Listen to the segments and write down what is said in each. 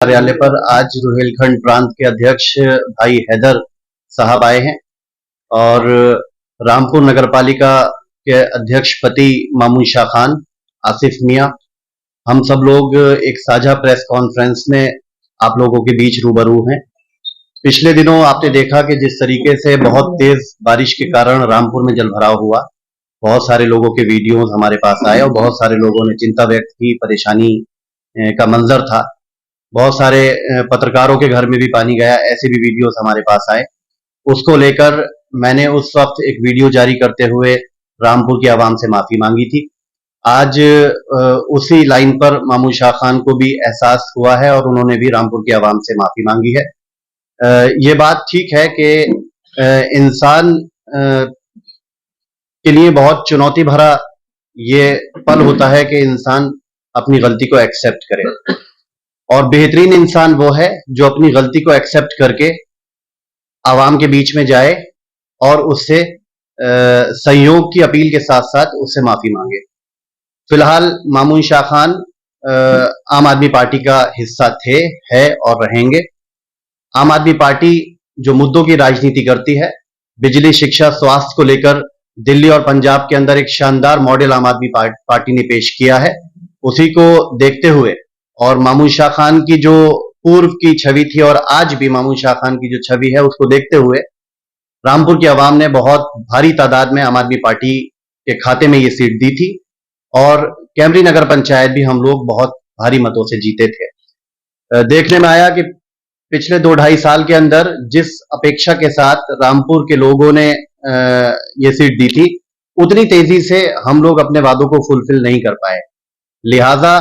कार्यालय पर आज रुहेलखंड प्रांत के अध्यक्ष भाई हैदर साहब आए हैं और रामपुर नगरपालिका के अध्यक्ष पति मामून शाह खान, आसिफ मियां, हम सब लोग एक साझा प्रेस कॉन्फ्रेंस में आप लोगों के बीच रूबरू हैं। पिछले दिनों आपने देखा कि जिस तरीके से बहुत तेज बारिश के कारण रामपुर में जलभराव हुआ, बहुत सारे लोगों के वीडियोज हमारे पास आए और बहुत सारे लोगों ने चिंता व्यक्त की, परेशानी का मंजर था। बहुत सारे पत्रकारों के घर में भी पानी गया, ऐसे भी वीडियोस हमारे पास आए। उसको लेकर मैंने उस वक्त एक वीडियो जारी करते हुए रामपुर की आवाम से माफी मांगी थी। आज उसी लाइन पर मामून शाह खान को भी एहसास हुआ है और उन्होंने भी रामपुर की आवाम से माफी मांगी है। ये बात ठीक है कि इंसान के लिए बहुत चुनौती भरा ये पल होता है कि इंसान अपनी गलती को एक्सेप्ट करे, और बेहतरीन इंसान वो है जो अपनी गलती को एक्सेप्ट करके आवाम के बीच में जाए और उससे सहयोग की अपील के साथ साथ उससे माफी मांगे। फिलहाल मामून शाह खान आम आदमी पार्टी का हिस्सा थे, है और रहेंगे। आम आदमी पार्टी जो मुद्दों की राजनीति करती है, बिजली, शिक्षा, स्वास्थ्य को लेकर दिल्ली और पंजाब के अंदर एक शानदार मॉडल आम आदमी पार्टी ने पेश किया है। उसी को देखते हुए और मामून शाह खान की जो पूर्व की छवि थी और आज भी मामून शाह खान की जो छवि है, उसको देखते हुए रामपुर की आवाम ने बहुत भारी तादाद में आम आदमी पार्टी के खाते में ये सीट दी थी और कैमरी नगर पंचायत भी हम लोग बहुत भारी मतों से जीते थे। देखने में आया कि पिछले 2-2.5 साल के अंदर जिस अपेक्षा के साथ रामपुर के लोगों ने ये सीट दी थी, उतनी तेजी से हम लोग अपने वादों को फुलफिल नहीं कर पाए। लिहाजा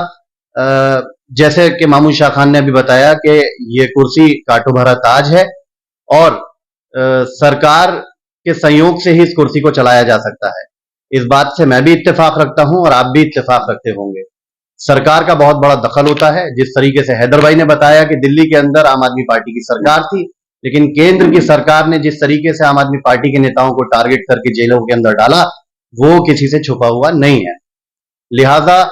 जैसे कि मामून शाह खान ने अभी बताया कि ये कुर्सी कांटों भरा ताज है और सरकार के सहयोग से ही इस कुर्सी को चलाया जा सकता है। इस बात से मैं भी इत्तेफाक रखता हूं और आप भी इत्तेफाक रखते होंगे। सरकार का बहुत बड़ा दखल होता है। जिस तरीके से हैदर भाई ने बताया कि दिल्ली के अंदर आम आदमी पार्टी की सरकार थी, लेकिन केंद्र की सरकार ने जिस तरीके से आम आदमी पार्टी के नेताओं को टारगेट करके जेलों के अंदर डाला, वो किसी से छुपा हुआ नहीं है। लिहाजा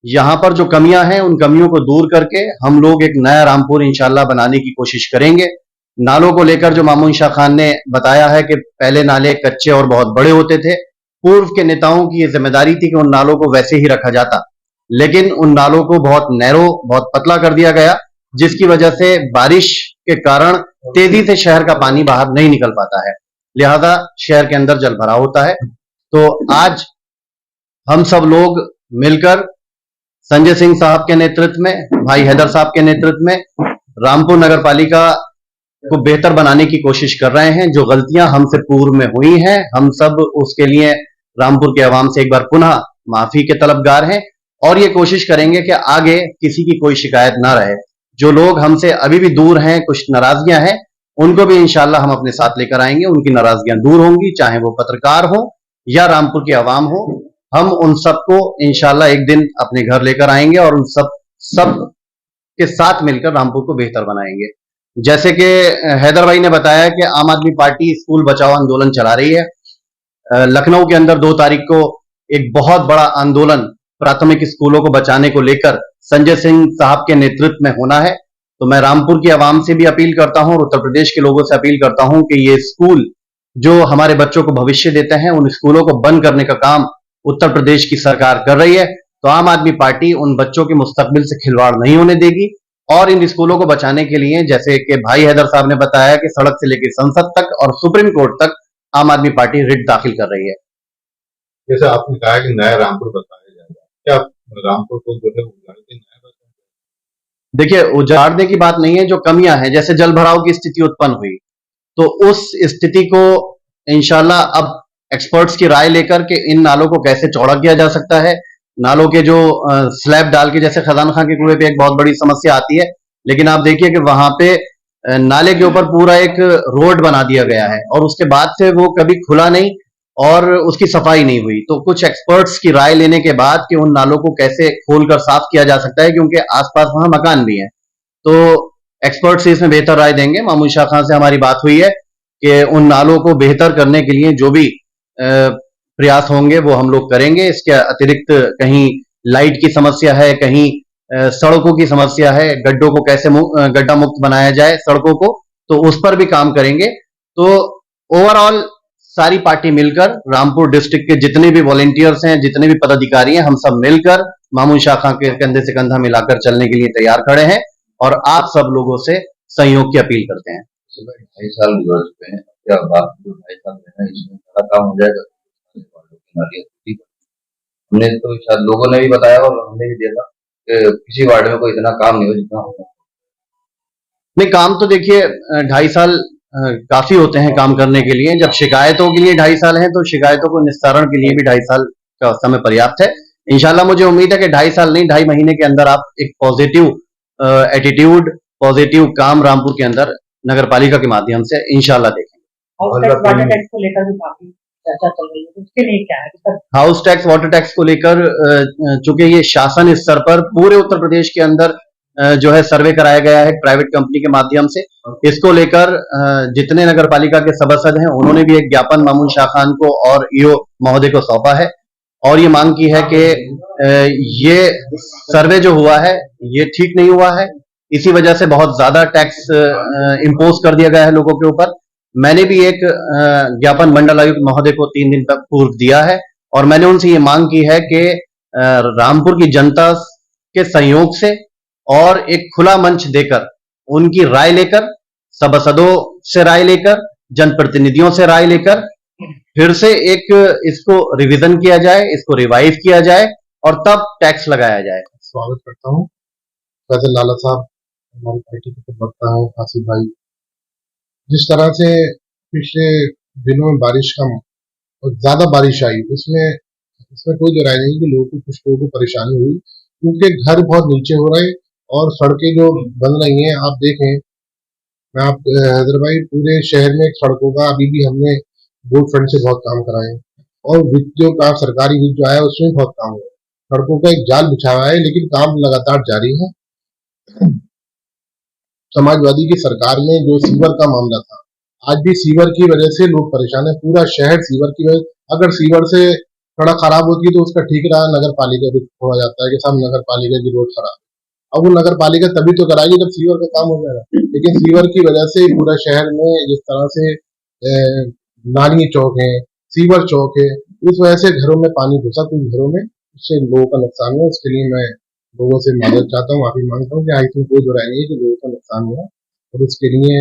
यहां पर जो कमियां हैं, उन कमियों को दूर करके हम लोग एक नया रामपुर इंशाल्लाह बनाने की कोशिश करेंगे। नालों को लेकर जो मामून शाह खान ने बताया है कि पहले नाले कच्चे और बहुत बड़े होते थे, पूर्व के नेताओं की ये जिम्मेदारी थी कि उन नालों को वैसे ही रखा जाता, लेकिन उन नालों को बहुत नैरो, बहुत पतला कर दिया गया, जिसकी वजह से बारिश के कारण तेजी से शहर का पानी बाहर नहीं निकल पाता है। लिहाजा शहर के अंदर जलभराव होता है। तो आज हम सब लोग मिलकर संजय सिंह साहब के नेतृत्व में, भाई हैदर साहब के नेतृत्व में रामपुर नगर पालिका को बेहतर बनाने की कोशिश कर रहे हैं। जो गलतियां हमसे पूर्व में हुई हैं, हम सब उसके लिए रामपुर के आवाम से एक बार पुनः माफी के तलबगार हैं और ये कोशिश करेंगे कि आगे किसी की कोई शिकायत ना रहे। जो लोग हमसे अभी भी दूर हैं, कुछ नाराजगियां हैं, उनको भी इंशाल्लाह हम अपने साथ लेकर आएंगे। उनकी नाराजगियां दूर होंगी, चाहे वो पत्रकार हो या रामपुर की आवाम हो। हम उन सबको इंशाल्लाह एक दिन अपने घर लेकर आएंगे और उन सब के साथ मिलकर रामपुर को बेहतर बनाएंगे। जैसे कि हैदर भाई ने बताया कि आम आदमी पार्टी स्कूल बचाओ आंदोलन चला रही है। लखनऊ के अंदर 2 तारीख को एक बहुत बड़ा आंदोलन प्राथमिक स्कूलों को बचाने को लेकर संजय सिंह साहब के नेतृत्व में होना है। तो मैं रामपुर की आवाम से भी अपील करता हूं और उत्तर प्रदेश के लोगों से अपील करता हूं कि ये स्कूल जो हमारे बच्चों को भविष्य देते हैं, उन स्कूलों को बंद करने का काम उत्तर प्रदेश की सरकार कर रही है। तो आम आदमी पार्टी उन बच्चों के मुस्तकबिल से खिलवाड़ नहीं होने देगी और इन स्कूलों को बचाने के लिए, जैसे कि भाई हैदर साहब ने बताया कि सड़क से लेकर संसद तक और सुप्रीम कोर्ट तक आम आदमी पार्टी रिट दाखिल कर रही है। जैसे आपने कहा कि नया रामपुर बताया जाएगा, क्या रामपुर को जो है उजाड़ के नया बताया? देखिए, उजाड़ने की बात नहीं है। जो कमियां हैं, जैसे जल भराव की स्थिति उत्पन्न हुई, तो उस स्थिति को इंशाल्लाह अब एक्सपर्ट्स की राय लेकर के इन नालों को कैसे चौड़ा किया जा सकता है। नालों के जो स्लैब डाल के, जैसे खजान खां के कुएं पे एक बहुत बड़ी समस्या आती है, लेकिन आप देखिए कि वहां पे नाले के ऊपर पूरा एक रोड बना दिया गया है और उसके बाद से वो कभी खुला नहीं और उसकी सफाई नहीं हुई। तो कुछ एक्सपर्ट्स की राय लेने के बाद कि उन नालों को कैसे खोलकर साफ किया जा सकता है, क्योंकि आसपास वहां मकान भी हैं, तो एक्सपर्ट्स इसमें बेहतर राय देंगे। मामून शाह खान से हमारी बात हुई है कि उन नालों को बेहतर करने के लिए जो भी प्रयास होंगे वो हम लोग करेंगे। इसके अतिरिक्त कहीं लाइट की समस्या है, कहीं सड़कों की समस्या है, गड्ढों को कैसे गड्ढा मुक्त बनाया जाए सड़कों को, तो उस पर भी काम करेंगे। तो ओवरऑल सारी पार्टी मिलकर, रामपुर डिस्ट्रिक्ट के जितने भी वॉलेंटियर्स हैं, जितने भी पदाधिकारी हैं, हम सब मिलकर मामून शाखा के कंधे से कंधा मिलाकर चलने के लिए तैयार खड़े हैं और आप सब लोगों से सहयोग की अपील करते हैं। 2.5 साल गुजर चुके हैं, क्या बात, 2.5 साल में है, इसमें बड़ा काम हो जाएगा। हमने तो शायद लोगों ने भी बताया और हमने भी देखा कि किसी वार्ड में कोई इतना काम नहीं हो जितना होगा। नहीं, काम तो देखिए 2.5 साल काफी होते हैं काम करने के लिए। जब शिकायतों के लिए 2.5 साल है तो शिकायतों को निस्तारण के लिए भी 2.5 साल का समय पर्याप्त है। इंशाल्लाह मुझे उम्मीद है कि 2.5 साल नहीं, 2.5 महीने के अंदर आप एक पॉजिटिव एटीट्यूड, पॉजिटिव काम रामपुर के अंदर नगर पालिका के माध्यम से इंशाल्लाह देखेंगे। वाटर टैक्स को लेकर भी काफी चर्चा चल रही है, तो उसके लिए क्या है? हाउस टैक्स, वाटर टैक्स को लेकर चूंकि ये शासन स्तर पर पूरे उत्तर प्रदेश के अंदर जो है सर्वे कराया गया है प्राइवेट कंपनी के माध्यम से, इसको लेकर जितने नगर पालिका के सभासद हैं उन्होंने भी एक ज्ञापन मामून शाह खान को और ईओ महोदय को सौंपा है और ये मांग की है कि ये सर्वे जो हुआ है ये ठीक नहीं हुआ है, इसी वजह से बहुत ज्यादा टैक्स इम्पोज कर दिया गया है लोगों के ऊपर। मैंने भी एक ज्ञापन मंडल आयुक्त महोदय को 3 दिन तक पूर्व दिया है और मैंने उनसे ये मांग की है कि रामपुर की जनता के सहयोग से और एक खुला मंच देकर, उनकी राय लेकर, सभासदों से राय लेकर, जनप्रतिनिधियों से राय लेकर फिर से एक इसको रिवीजन किया जाए, इसको रिवाइव किया जाए और तब टैक्स लगाया जाए। स्वागत करता हूँ फैजल लाला साहब, हमारी पार्टी के प्रवक्ता है हासिफ भाई। जिस तरह से पिछले दिनों में बारिश कम और ज्यादा बारिश आई, इसमें कोई राय नहीं कि कुछ लोगों को परेशानी हुई, क्योंकि घर बहुत नीचे हो रहे और सड़कें जो बन रही हैं, आप देखें, मैं आप हैदर भाई, पूरे शहर में सड़कों का अभी भी हमने बोर्ड फंड से बहुत काम कराए और वित्त जो का सरकारी वित्त जो आया उसमें बहुत काम हुआ। सड़कों का एक जाल बिछा हुआ है लेकिन काम लगातार जारी है। समाजवादी की सरकार में जो सीवर का मामला था, आज भी सीवर की वजह से लोग परेशान है, पूरा शहर सीवर की वजह। अगर सीवर से सड़क खराब होती है तो उसका ठेकेदार नगर पालिका को छोड़ा जाता है कि साहब नगर पालिका की रोड खराब। अब वो नगर पालिका तभी तो कराएगी जब सीवर का काम हो जाएगा, लेकिन सीवर की वजह से पूरा शहर में जिस तरह से नाली चौक है, सीवर चौक है, उस वजह से घरों में पानी घुसा कुछ घरों में, उससे लोगों का नुकसान हुआ। उसके लिए मैं लोगों से मदद चाहता हूँ, माफी मांगता हूँ कि आज कोई जो राय नहीं है कि लोगों का नुकसान हुआ और उसके लिए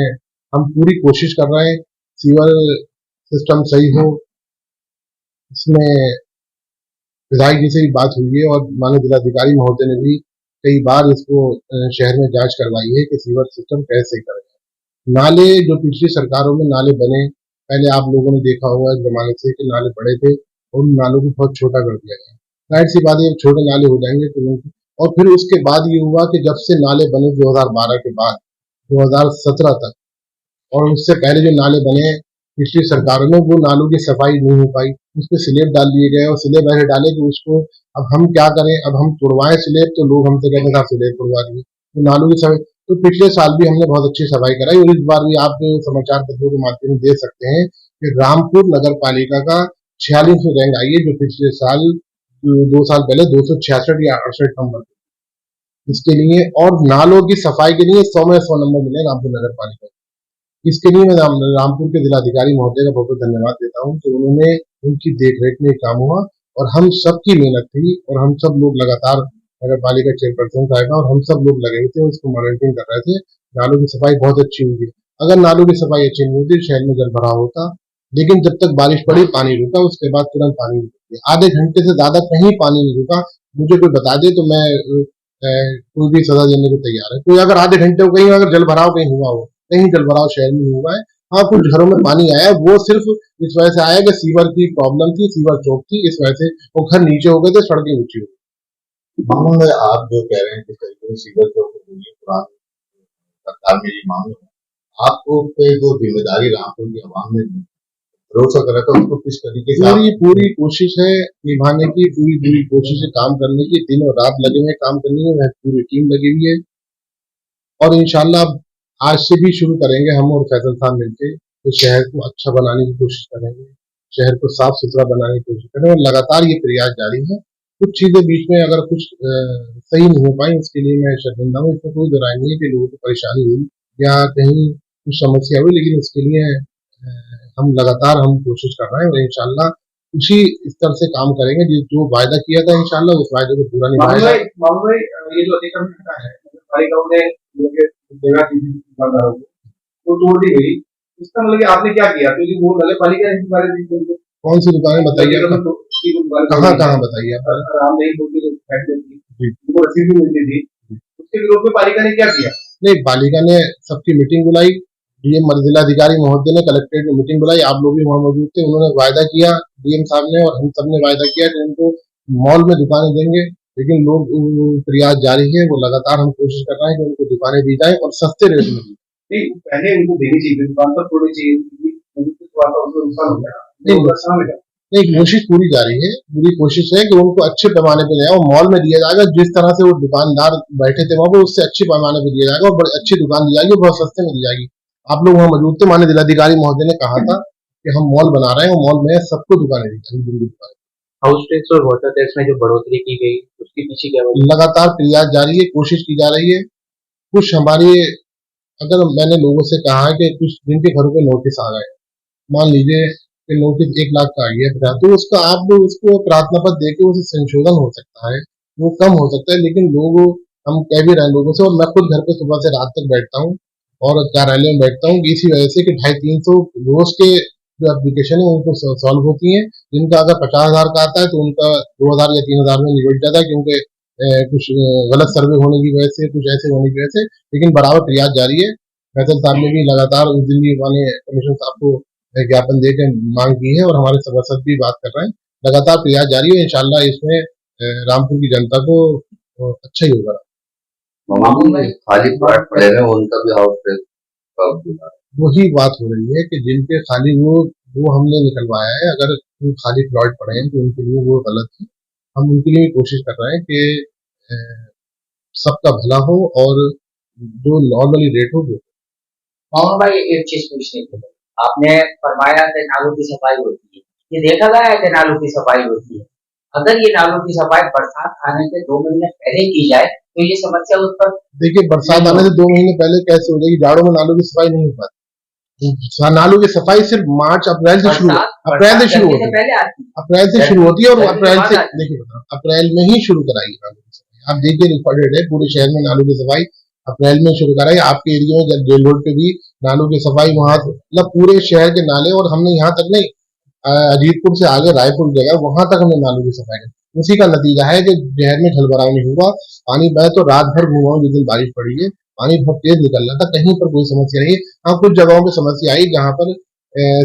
हम पूरी कोशिश कर रहे हैं सीवर सिस्टम सही हो। इसमें विधायक जी से भी बात हुई है और माननीय जिलाधिकारी महोदय ने भी कई बार इसको शहर में जांच करवाई है कि सीवर सिस्टम कैसे करें। नाले जो पिछली सरकारों में नाले बने, पहले आप लोगों ने देखा होगा जमाने से कि नाले बड़े थे और उन नालों को बहुत छोटा कर दिया गया। जाहिर सी बात है छोटे नाले हो जाएंगे तो, और फिर उसके बाद ये हुआ कि जब से नाले बने 2012 के बाद 2017 तक और उससे पहले जो नाले बने पिछली सरकारों में, वो नालों की सफाई नहीं हो पाई, उस पर स्लेब डाल दिए गए और स्लेब ऐसे डाले कि उसको अब हम क्या करें, अब हम तोड़वाएं स्लेब तो लोग हमसे कहते हैं स्लेब तोड़वा दिए, तो नालों की सफाई। तो पिछले साल भी हमने बहुत अच्छी सफाई कराई और इस बार भी आप समाचार पत्रों के माध्यम से देख सकते हैं कि रामपुर नगर पालिका का 46वीं रैंक आई है, जो पिछले साल 2 साल पहले 266 या 68 नंबर। इसके लिए और नालों की सफाई के लिए 100 में 100 नंबर मिले रामपुर नगर पालिका। इसके लिए मैं रामपुर के जिलाधिकारी महोदय का बहुत बहुत धन्यवाद देता हूँ कि उन्होंने, उनकी देखरेख में काम हुआ और हम सबकी मेहनत थी और हम सब लोग लगातार नगर पालिका चेयरपर्सन साहिबा और हम सब लोग लगे थे, उसको मॉनिटरिंग कर रहे थे। नालों की सफाई बहुत अच्छी हुई। अगर नालों की सफाई अच्छी नहीं होती शहर में जल भराव होता, लेकिन जब तक बारिश पड़ी पानी रुका, उसके बाद तुरंत पानी नहीं रुका, आधे घंटे से ज्यादा कहीं पानी नहीं रुका। मुझे कोई बता दे तो मैं कोई भी सजा देने को तैयार है। कोई अगर आधे घंटे कहीं अगर जल भराव कहीं हुआ हो, कहीं जल भराव शहर में हुआ है, हाँ कुछ घरों में पानी आया है, वो सिर्फ इस वजह से आया कि सीवर की प्रॉब्लम थी, सीवर चौक थी, इस वजह से वो घर नीचे हो गए थे, सड़कें ऊंची हो गई। मामून में आप जो कह रहे हैं कि तरीके से सीवर चौक पुरानी सरकार में ये मामले, आपको पे जो जिम्मेदारी रामपुर की आवाम ने भरोसा करा था उसको किस तरीके से पूरी कोशिश है निभाने की, पूरी कोशिश है काम करने की, दिन और रात लगे हुए काम करने में, पूरी टीम लगी हुई है और इंशाल्लाह आज से भी शुरू करेंगे हम और फैसल साहब मिलकर, तो शहर को अच्छा बनाने की कोशिश करेंगे, शहर को साफ सुथरा बनाने की कोशिश करेंगे और लगातार ये प्रयास जारी है। कुछ चीजें बीच में अगर कुछ सही नहीं हो पाई, उसके लिए मैं शर्मिंदा हूँ। इसमें कोई दोराय नहीं है कि लोगों को परेशानी हुई या कहीं कुछ समस्या हुई, लेकिन उसके लिए हम लगातार कोशिश कर रहे हैं और इंशाल्लाह उसी स्तर से काम करेंगे। जो वायदा किया था इंशाल्लाह उस वायदे को पूरा निभाएगा। मामून भाई, ये जो अतिक्रमण हटा है पालिकाओं ने जगह की थी दुकानदारों को, वो तोड़ दी गई, इसका मतलब कि आपने क्या किया? क्योंकि वो नगर पालिका ने इस बारे में कौन सी दुकानें बताइए आप? कहाँ कहाँ बताइए आप? वो रसीद भी मिलती थी, उसके विरोध में पालिका ने क्या किया? नहीं, पालिका ने सबकी मीटिंग बुलाई, डीएम जिलाधिकारी महोदय ने कलेक्ट्रेट में मीटिंग बुलाई, आप लोग भी वहां मौजूद थे। उन्होंने वायदा किया, डीएम साहब ने और हम सब ने वायदा किया कि उनको मॉल में दुकानें देंगे, लेकिन लोग प्रयास जारी है। वो लगातार हम कोशिश कर रहे हैं कि उनको दुकानें दी जाए और सस्ते रेट में दी। नहीं, पहले उनको देनी चाहिए, दुकान पर थोड़ी चाहिए, नुकसान हो गया। नहीं, कोशिश पूरी जारी है, पूरी कोशिश है कि उनको अच्छे पैमाने पे दिया, मॉल में दिया जाएगा। जिस तरह से वो दुकानदार बैठे थे वहां पर, उससे अच्छे पैमाने पे दिया जाएगा और बड़ी अच्छी दुकान दी जाएगी, बहुत सस्ते में दी जाएगी। आप लोग वहां मौजूद थे, माननीय जिलाधिकारी महोदय ने कहा था कि हम मॉल बना रहे हैं और मॉल में सबको दुकानें दी जाएंगी। हाउस टैक्स और वाटर टैक्स में जो बढ़ोतरी की गई, उसके पीछे क्या वजह? लगातार प्रयास जारी है, कोशिश की जा रही है। कुछ हमारी, अगर मैंने लोगों से कहा है कि कुछ जिनके घरों पे नोटिस आ गए, मान लीजिए कि नोटिस 1 लाख का आ गया, तो उसका आप उसको प्रार्थना पत्र देके उसे संशोधन हो सकता है, वो कम हो सकता है। लेकिन लोग, हम कह भी रहे हैं लोगों से, और मैं खुद घर पे सुबह से रात तक बैठता हूँ और कार्यालय में बैठता हूँ, इसी वजह से कि 250-300 रोज के जो एप्लीकेशन है उनको सॉल्व होती है। जिनका अगर 50,000 का आता है तो उनका 2,000 या 3,000 में निपट जाता है, क्योंकि कुछ गलत सर्वे होने की वजह से, कुछ ऐसे होने की वजह से। लेकिन बराबर प्रयास जारी है। फैसल साहब ने भी लगातार उस दिन भी माने कमिश्नर साहब को ज्ञापन देकर मांग की है और हमारे सभासद भी बात कर रहे हैं। लगातार प्रयास जारी है, इंशाल्लाह इसमें रामपुर की जनता को अच्छा ही होगा। मामून भाई, खाली प्लॉट पड़े हैं, उनका भी हाउस टैक्स वही बात हो रही है कि जिनके खाली वो हमने निकलवाया है। अगर खाली प्लॉट पड़े हैं तो उनके लिए वो गलत है। हम उनके लिए कोशिश कर रहे हैं कि सबका भला हो और जो नॉर्मली रेट हो वो। मोहन भाई, एक चीज पूछनी थी, आपने फरमाया कि नालों की सफाई होती है, ये देखा गया है कि नालों की सफाई होती है। अगर ये नालों की सफाई बरसात आने से 2 महीने पहले की जाए तो ये समस्या उस पर, देखिए, बरसात आने से 2 महीने पहले कैसे हो जाएगी? जाड़ों में नालों की सफाई नहीं हो पाती। नालों की सफाई सिर्फ मार्च अप्रैल से शुरू होती है, अप्रैल से शुरू होती है और अप्रैल से, देखिए अप्रैल में ही शुरू कराई नालों की सफाई। आप देखिए, रिकॉर्डेड है पूरे शहर में नालों की सफाई अप्रैल में शुरू कराई। आपके एरिया में जेल रोड पे भी नालों की सफाई, वहां मतलब पूरे शहर के नाले, और हमने यहाँ तक नहीं, अजीतपुर से आगे रायपुर जगह वहां तक हमने नालों की सफाई की। उसी का नतीजा है कि शहर में जलभराव नहीं हुआ, पानी बह तो रात भर घूमा जिस दिन बारिश पड़ी है, पानी बहुत तेज निकल रहा था, कहीं पर कोई समस्या नहीं। हाँ, कुछ जगहों पे समस्या आई जहाँ पर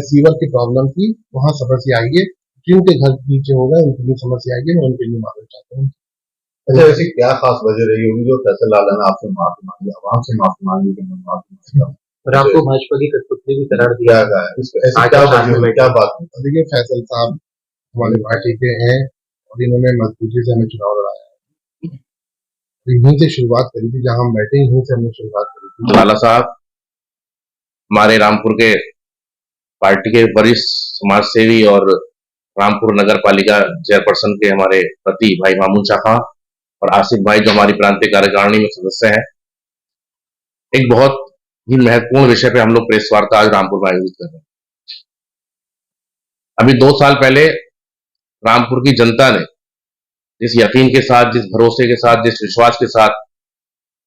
सीवर की प्रॉब्लम थी, वहां समस्या आई है। जिनके घर नीचे हो गए उनके लिए समस्या आई है, मैं उनके लिए माफी चाहता हूँ। अच्छा, ऐसी क्या खास वजह रही होगी जो फैसल लाला ने आपसे माफी मांगी, आवाम से माफी मांगी कि मैं माफी मांगता हूं? और आपको भाजपा की कठपुतली भी करार दिया क्या है ऐसी क्या वजह हुई, क्या बात हुई? देखिए, फैसल साहब हमारी पार्टी के हैं और इन्होंने मजबूती से हमें चुनाव लड़ाया है। यहीं से शुरुआत करी थी, जहां हम बैठे यहीं से हमने शुरुआत करी थी। लाला साहब हमारे रामपुर के पार्टी के वरिष्ठ समाज सेवी और रामपुर नगर पालिका चेयरपर्सन के हमारे पति भाई मामून शाह और आसिफ भाई जो हमारी प्रांतीय कार्यकारिणी में सदस्य हैं, एक बहुत ही महत्वपूर्ण विषय पे हम लोग प्रेस वार्ता आज रामपुर में आयोजित कर रहे हैं। अभी 2 साल पहले रामपुर की जनता ने जिस यकीन के साथ, जिस भरोसे के साथ, जिस विश्वास के साथ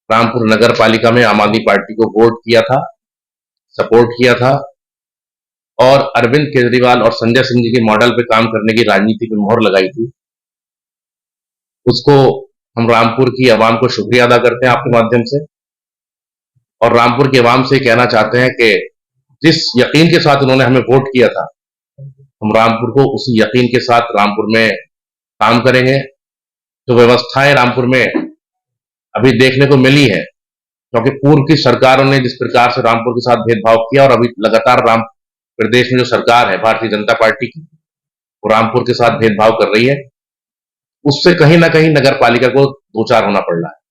रामपुर नगर पालिका में आम आदमी पार्टी को वोट किया था, सपोर्ट किया था और अरविंद केजरीवाल और संजय सिंह जी के मॉडल पे काम करने की राजनीति पे मोहर लगाई थी, उसको हम रामपुर की आवाम को शुक्रिया अदा करते हैं आपके माध्यम से, और रामपुर की आवाम से कहना चाहते हैं कि जिस यकीन के साथ उन्होंने हमें वोट किया था, हम रामपुर को उसी यकीन के साथ रामपुर में काम करेंगे। जो व्यवस्थाएं रामपुर में अभी देखने को मिली है, क्योंकि पूर्व की सरकारों ने जिस प्रकार से रामपुर के साथ भेदभाव किया और अभी लगातार राम प्रदेश में जो सरकार है भारतीय जनता पार्टी की, वो रामपुर के साथ भेदभाव कर रही है, उससे कहीं ना कहीं नगर पालिका को दो चार होना पड़ रहा है।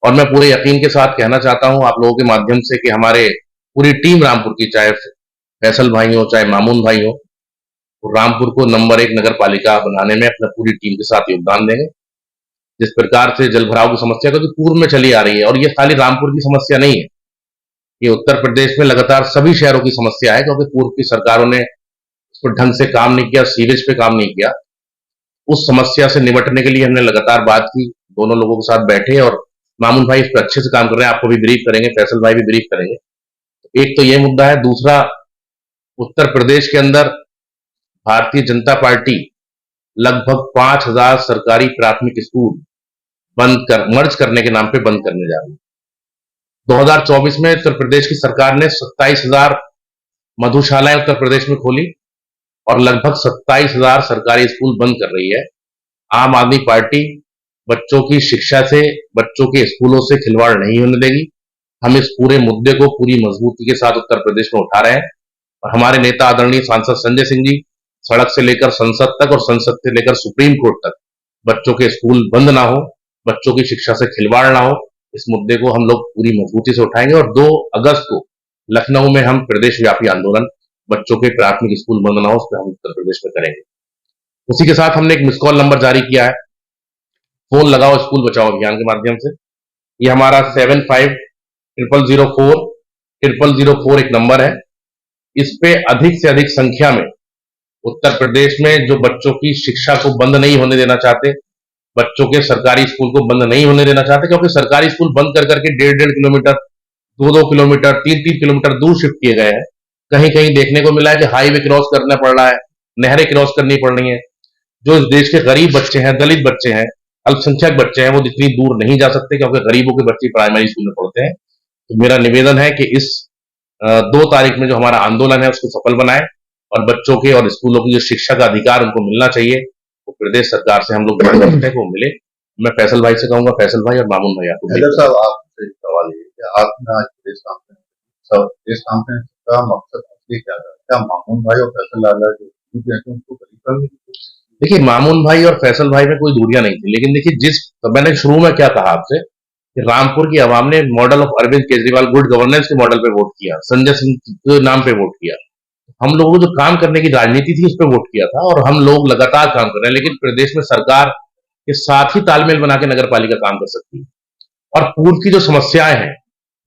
और मैं पूरे यकीन के साथ कहना चाहता हूं आप लोगों के माध्यम से कि हमारे पूरी टीम रामपुर की, चाहे फैसल भाई हो चाहे मामून भाई हो, वो रामपुर को नंबर 1 नगर पालिका बनाने में अपने पूरी टीम के साथ योगदान देंगे। जिस प्रकार से जल भराव की समस्या क्योंकि पूर्व में चली आ रही है, और ये खाली रामपुर की समस्या नहीं है, ये उत्तर प्रदेश में लगातार सभी शहरों की समस्या है, क्योंकि पूर्व की सरकारों ने उस पर ढंग से काम नहीं किया, सीवेज पे काम नहीं किया। उस समस्या से निपटने के लिए हमने लगातार बात की, दोनों लोगों के साथ बैठे, और मामून भाई इस पर अच्छे से काम कर रहे हैं, आपको भी ब्रीफ करेंगे, फैसल भाई भी ब्रीफ करेंगे। एक तो ये मुद्दा है। दूसरा, उत्तर प्रदेश के अंदर भारतीय जनता पार्टी लगभग 5,000 सरकारी प्राथमिक स्कूल मर्ज करने के नाम पे बंद करने जा रही है। 2024 में उत्तर प्रदेश की सरकार ने 27,000 मधुशालाएं उत्तर प्रदेश में खोली और लगभग 27,000 सरकारी स्कूल बंद कर रही है। आम आदमी पार्टी बच्चों की शिक्षा से, बच्चों के स्कूलों से खिलवाड़ नहीं होने देगी। हम इस पूरे मुद्दे को पूरी मजबूती के साथ उत्तर प्रदेश में उठा रहे हैं, और हमारे नेता आदरणीय सांसद संजय सिंह जी सड़क से लेकर संसद तक और संसद से लेकर सुप्रीम कोर्ट तक बच्चों के स्कूल बंद ना हो, बच्चों की शिक्षा से खिलवाड़ ना हो, इस मुद्दे को हम लोग पूरी मजबूती से उठाएंगे। और 2 अगस्त को लखनऊ में हम प्रदेश व्यापी आंदोलन बच्चों के प्राथमिक स्कूल बंद ना हो, उस पर हम उत्तर प्रदेश में करेंगे। उसी के साथ हमने एक मिस कॉल नंबर जारी किया है, फोन लगाओ स्कूल बचाओ अभियान के माध्यम से। ये हमारा 750004 एक नंबर है। इस पे अधिक से अधिक संख्या में उत्तर प्रदेश में जो बच्चों की शिक्षा को बंद नहीं होने देना चाहते, बच्चों के सरकारी स्कूल को बंद नहीं होने देना चाहते, क्योंकि सरकारी स्कूल बंद कर करके 1.5 किलोमीटर, 2-2 किलोमीटर, 3-3 किलोमीटर दूर शिफ्ट किए गए हैं। कहीं कहीं देखने को मिला है कि हाईवे क्रॉस करना पड़ रहा है, नहरें क्रॉस करनी पड़ रही हैं। जो इस देश के गरीब बच्चे हैं, दलित बच्चे हैं, अल्पसंख्यक बच्चे हैं, वो इतनी दूर नहीं जा सकते, क्योंकि गरीबों के बच्चे प्राइमरी स्कूल में पढ़ते हैं। तो मेरा निवेदन है कि इस 2 तारीख में जो हमारा आंदोलन है उसको सफल बनाएं, और बच्चों के और स्कूलों की जो शिक्षा का अधिकार उनको मिलना चाहिए, वो प्रदेश सरकार से हम लोग मांग करते हैं कि वो मिले। मैं फैसल भाई से कहूंगा, फैसल भाई और मामून भाई आपको। साहब, आपसे एक सवाल ये कि आपने आज प्रेस कॉन्फ्रेंस का मकसद असली क्या था? क्या मामून भाई और फैसल लाला जो उनको करीब करने की कोशिश? देखिए, मामून भाई और फैसल भाई में कोई दूरियां नहीं थी, लेकिन देखिए तो मैंने शुरू में क्या कहा आपसे कि रामपुर की आवाम ने model of Arvind Kejriwal good governance के मॉडल पे वोट किया, संजय सिंह के नाम पे वोट किया। हम लोगों को जो काम करने की राजनीति थी उस पर वोट किया था, और हम लोग लगातार काम कर रहे हैं। लेकिन प्रदेश में सरकार के साथ ही तालमेल बना के नगर पालिका काम कर सकती है, और पूर्व की जो समस्याएं हैं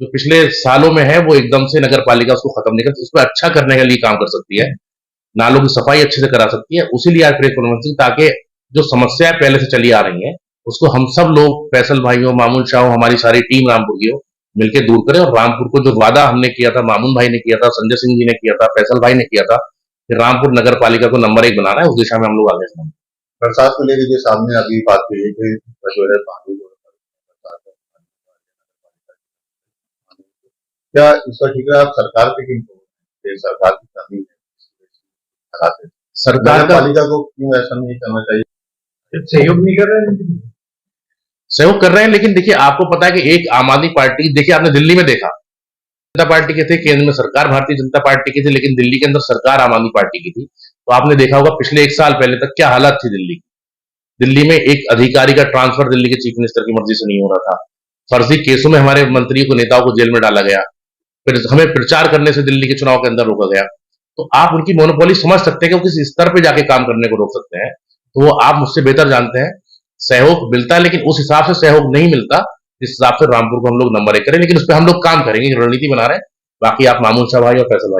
जो पिछले सालों में है, वो एकदम से नगर पालिका उसको खत्म नहीं कर, उसको अच्छा करने के लिए काम कर सकती है, नालों की सफाई अच्छे से करा सकती है। उसीलिए आज प्रेस कॉन्फ्रेंस, ताकि जो समस्याएं पहले से चली आ रही हैं उसको हम सब लोग, फैसल भाई हो, मामून शाह हो, हमारी सारी टीम रामपुर की हो, मिलकर दूर करें। और रामपुर को जो वादा हमने किया था, मामून भाई ने किया था, संजय सिंह जी ने किया था, फैसल भाई ने किया था कि रामपुर नगर पालिका को नंबर 1 बनाना है, उस दिशा में हम लोग आगे बढ़ेंगे। बरसात को लेकर जो सामने अभी बात कही है कि जो है पानी क्या इसका ठीक है? आप सरकार पे क्यों सरकार की कमी है? सरकार पालिका को क्यों ऐसा नहीं करना चाहिए? सहयोग नहीं कर रहे हैं? सहयोग कर रहे हैं, लेकिन देखिए आपको पता है कि एक आम आदमी पार्टी, देखिए आपने दिल्ली में देखा, जनता पार्टी के थे, केंद्र में सरकार भारतीय जनता पार्टी की थी, लेकिन दिल्ली के अंदर सरकार आम आदमी पार्टी की थी। तो आपने देखा होगा पिछले 1 साल पहले तक क्या हालत थी दिल्ली की। दिल्ली में एक अधिकारी का ट्रांसफर दिल्ली के चीफ मिनिस्टर की मर्जी से नहीं हो रहा था, फर्जी केसों में हमारे मंत्रियों को, नेताओं को जेल में डाला गया, फिर हमें प्रचार करने से दिल्ली के चुनाव के अंदर रोका गया। तो आप उनकी मोनोपोली समझ सकते हैं कि वो किस स्तर पे जाके काम करने को रोक सकते हैं। तो वो आप मुझसे बेहतर जानते हैं। सहयोग मिलता है, लेकिन उस हिसाब से सहयोग नहीं मिलता जिस हिसाब से रामपुर को हम लोग नंबर 1 करें, लेकिन उस पर हम लोग काम करेंगे, रणनीति बना रहे हैं। बाकी आप मामून शाह भाई और फैसल भाई